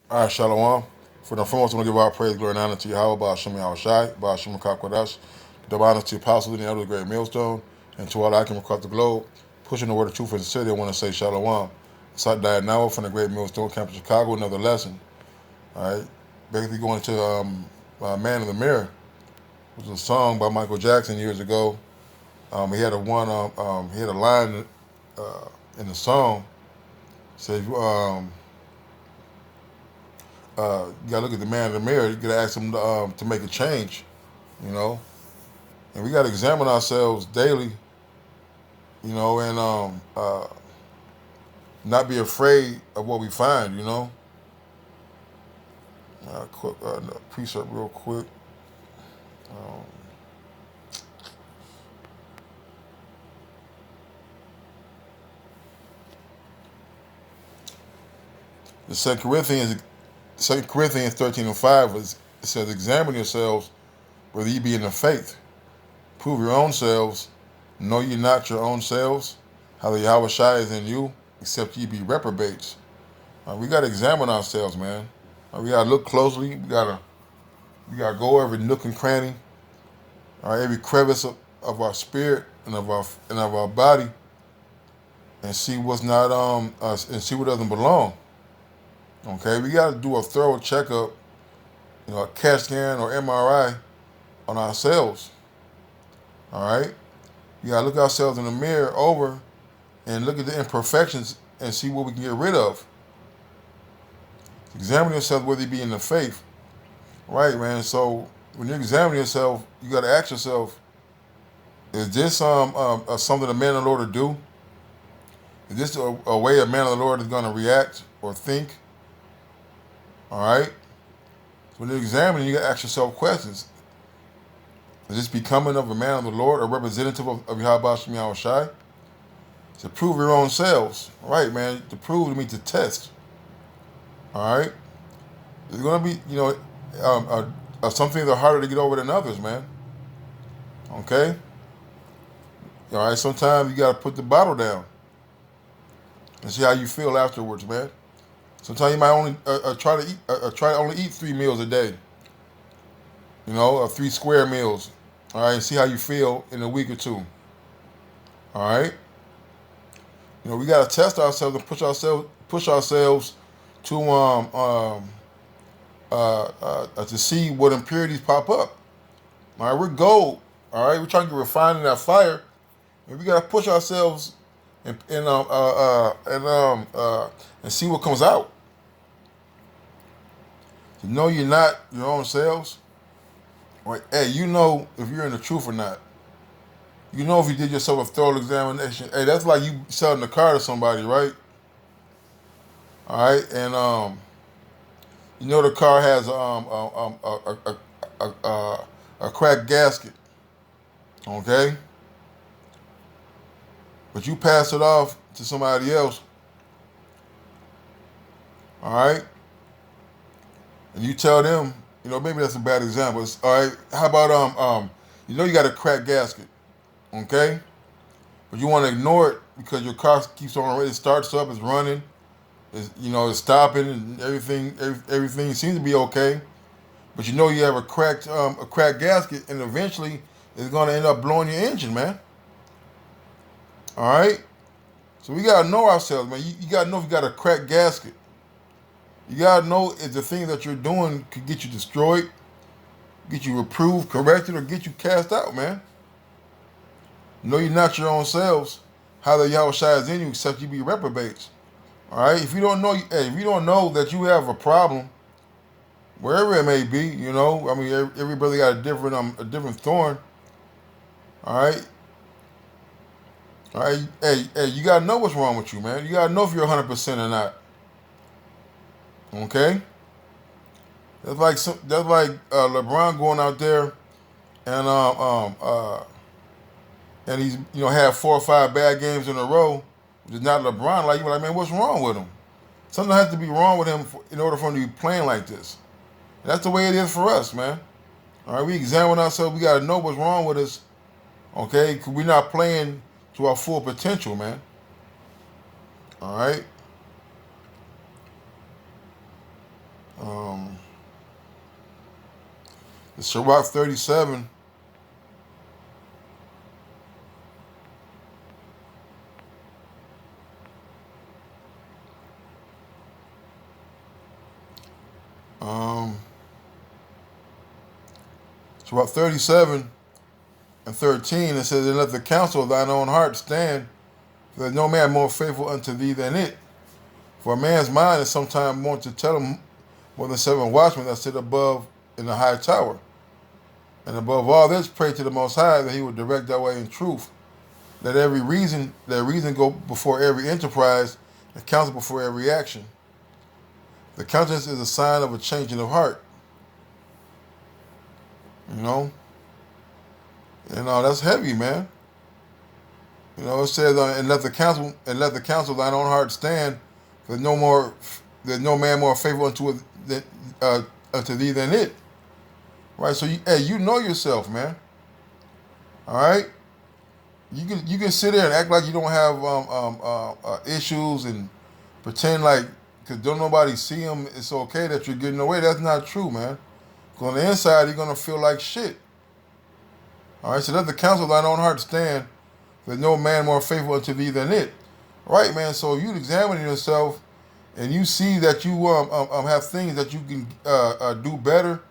All right, Shalom. For the foremost, I want to give our praise, glory, and honor to Yahweh, Ba'ashem Yahushai, Ba'ashem Kakwadash, double honor to the apostles and the elders of the great millstone, and to all the Akim across the globe, pushing the word of truth and sincerity. I want to say Shalom. Sat Dianawa from the great millstone camp of Chicago, another lesson. All right, basically going to Man in the Mirror, which was a song by Michael Jackson years ago. He had a line in the song, say, you gotta look at the man in the mirror. You gotta ask him to make a change, you know. And we gotta examine ourselves daily, and not be afraid of what we find, you know. Quick precept, real quick. Um, the Second Corinthians 13:5 it says, "Examine yourselves whether ye be in the faith. Prove your own selves. Know ye not your own selves, how the Yahweh Shai is in you, except ye be reprobates." We gotta examine ourselves, man. We gotta look closely. We gotta go every nook and cranny, all right, every crevice of our spirit and of our body, and see what's not us and see what doesn't belong. Okay, we gotta do a thorough checkup, a CAT scan or MRI on ourselves. All right, we gotta look ourselves in the mirror over and look at the imperfections and see what we can get rid of. Examine yourself whether you be in the faith. Right, man. So when you examine yourself, you got to ask yourself: is this something a man of the Lord to do? Is this a way a man of the Lord is going to react or think? All right. So when you're examining, you got to ask yourself questions: is this becoming of a man of the Lord, a representative of Yahweh Shem Yahweh Shai? To prove your own selves, right, man. To prove, to mean to test. All right. It's going to be, some things are harder to get over than others, man. Okay. All right. Sometimes you got to put the bottle down and see how you feel afterwards, man. Sometimes you might only try to only eat 3 meals a day. Or 3 square meals. All right, and see how you feel in a week or two. All right. We gotta test ourselves and push ourselves to see what impurities pop up. All right, we're gold. All right, we're trying to get refined in that fire, and we gotta push ourselves and see what comes out. To know you're not your own selves. Right? Hey, you know if you're in the truth or not. You know if you did yourself a thorough examination. Hey, that's like you selling the car to somebody, right? All right, and the car has a cracked gasket, okay? But you pass it off to somebody else, all right? And you tell them, maybe that's a bad example. All right, how about you got a cracked gasket, okay? But you want to ignore it because your car keeps on. It starts up, it's running, it's stopping, and everything seems to be okay. But you have a cracked gasket, and eventually it's going to end up blowing your engine, man. All right. So we gotta know ourselves, man. You gotta know if you got a cracked gasket. You gotta know if the thing that you're doing could get you destroyed, get you reproved, corrected, or get you cast out, man. Know you're not your own selves. How the Yahweh Shai is in you, except you be reprobates. All right. If you don't know that you have a problem, wherever it may be, every brother got a different thorn. All right. All right. Hey, you gotta know what's wrong with you, man. You gotta know if you're 100% or not. Okay. That's like LeBron going out there and he's had 4 or 5 bad games in a row. It's not LeBron. Like you're like, man, what's wrong with him? Something has to be wrong with him in order for him to be playing like this. And that's the way it is for us, man. All right, we examine ourselves. We got to know what's wrong with us, okay? Because we're not playing to our full potential, man. All right? It's Sirach 37. Um, Sirach 37 and 13. It says, "And let the counsel of thine own heart stand, for there is no man more faithful unto thee than it. For a man's mind is sometimes more to tell him more than 7 watchmen that sit above in the high tower. And above all this, pray to the Most High that He would direct thy way in truth. Let reason go before every enterprise, and counsel before every action. The countenance is a sign of a changing of heart." You know, that's heavy, man. It says, "And let the counsel of thine own heart stand. For there's no man more faithful unto thee than it." Right. So you know yourself, man. All right. You can sit there and act like you don't have issues and pretend like because don't nobody see them, it's okay that you're getting away. That's not true, man. Because on the inside, you're gonna feel like shit. All right. So let the counsel of thine own heart stand. There's no man more faithful unto thee than it. Right, man. So if you examine yourself and you see that you have things that you can do better,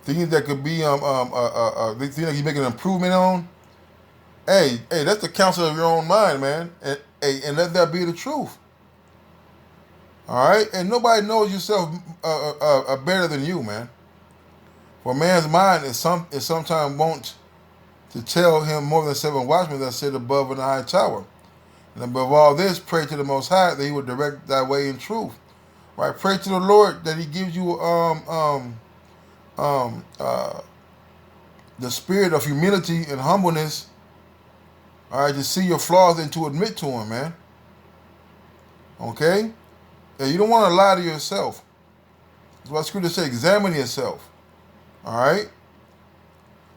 things that could be things that you make an improvement on. Hey, that's the counsel of your own mind, man. And let that be the truth. All right, and nobody knows yourself better than you, man. For a man's mind is sometimes wont to tell him more than 7 watchmen that sit above in the high tower. And above all this, pray to the Most High that He would direct thy way in truth. Right, pray to the Lord that He gives you the spirit of humility and humbleness. All right, to see your flaws and to admit to Him, man. Okay, and you don't want to lie to yourself. That's why Scripture says, examine yourself. All right.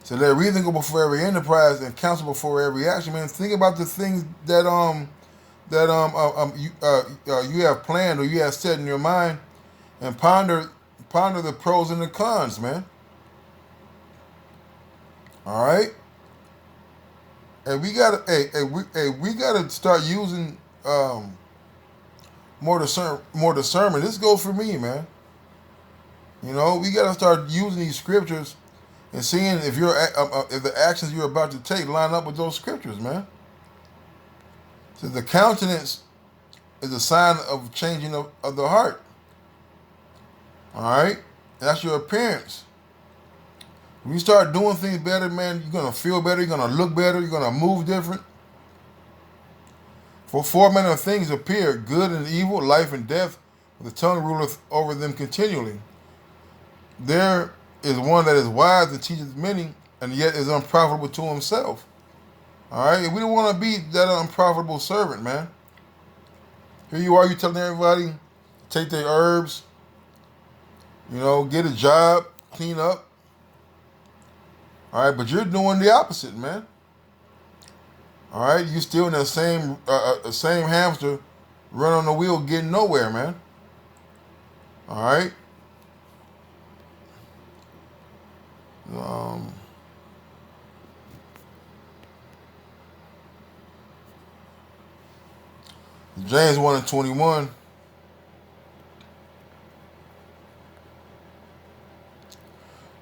So let reason go before every enterprise and counsel before every action, man. Think about the things that you have planned or you have set in your mind, and ponder the pros and the cons, man. All right. And we gotta start using more discernment. This goes for me, man. We gotta start using these scriptures and seeing if if the actions you're about to take line up with those scriptures, man. So the countenance is a sign of changing of the heart. All right, that's your appearance. When you start doing things better, man, you're gonna feel better. You're gonna look better. You're gonna move different. For 4 manner of things appear, good and evil, life and death. The tongue ruleth over them continually. There is one that is wise and teacheth many, and yet is unprofitable to himself. All right, we don't want to be that unprofitable servant, man. Here you are, you telling everybody, take their herbs, get a job, clean up. All right, but you're doing the opposite, man. All right, you still in that same hamster, run on the wheel, getting nowhere, man. All right. James 1:21.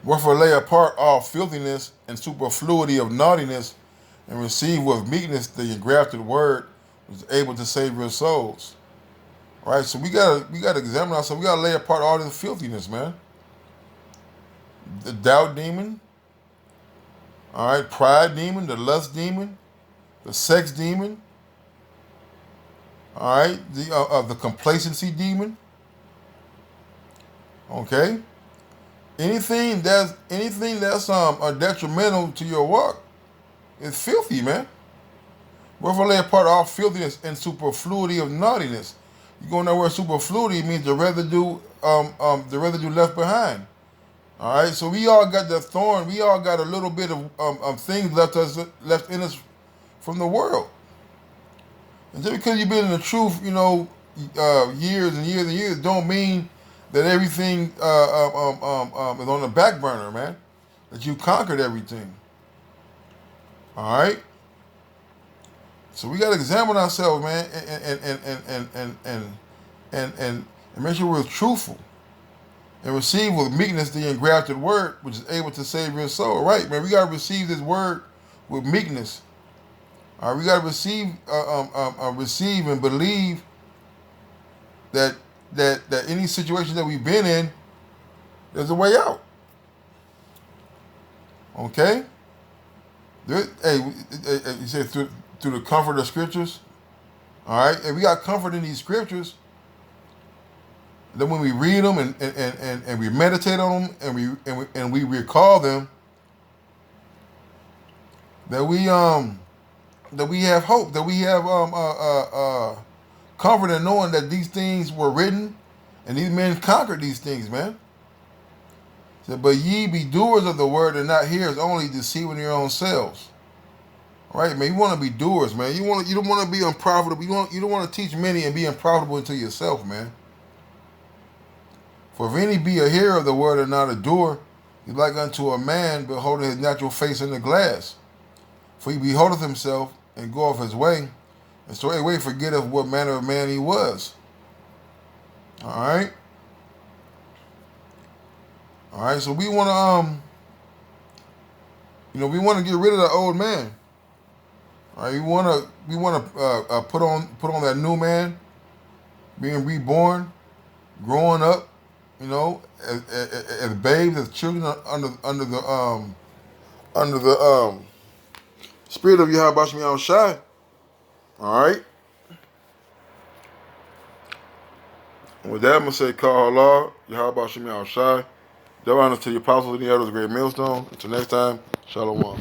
Wherefore lay apart all filthiness and superfluity of naughtiness, and receive with meekness the engrafted word, which is able to save your souls. All right, so we gotta examine ourselves. We gotta lay apart all this filthiness, man. The doubt demon. All right, pride demon, the lust demon, the sex demon. All right, the complacency demon. Okay. Anything that's detrimental to your walk is filthy, man. Wherefore lay apart all filthiness and superfluity of naughtiness. You go know where superfluity means the residue left behind. All right, so we all got the thorn. We all got a little bit of things left in us from the world. And just because you've been in the truth, years and years and years, don't mean that everything is on the back burner, man. That you conquered everything. All right. So we got to examine ourselves, man, and make sure we're truthful and receive with meekness the engrafted word, which is able to save your soul. Right, man. We got to receive this word with meekness. All right, we got to receive and believe that any situation that we've been in, there's a way out. Okay. Hey, you said through the comfort of scriptures. All right, and we got comfort in these scriptures. Then when we read them and we meditate on them and we recall them, that we have hope, that we have comfort in knowing that these things were written and these men conquered these things, man. So, but ye be doers of the word and not hearers, only deceiving your own selves. All right, man. You want to be doers, man. You don't want to be unprofitable. You don't want to teach many and be unprofitable to yourself, man. For if any be a hearer of the word and not a doer, he's like unto a man beholding his natural face in the glass. For he beholdeth himself and goeth his way, and straightway forgetteth what manner of man he was. All right. All right. So we want to, we want to get rid of the old man. All right. We want to put on that new man, being reborn, growing up. As babes, as children under the spirit of Yahweh Bashmi Al Shai. All right. And with that, I'm gonna say, Call Allah, Yahweh Bashmi Al Shai. Double honors to the apostles and the elders, great millstone. Until next time, Shalom.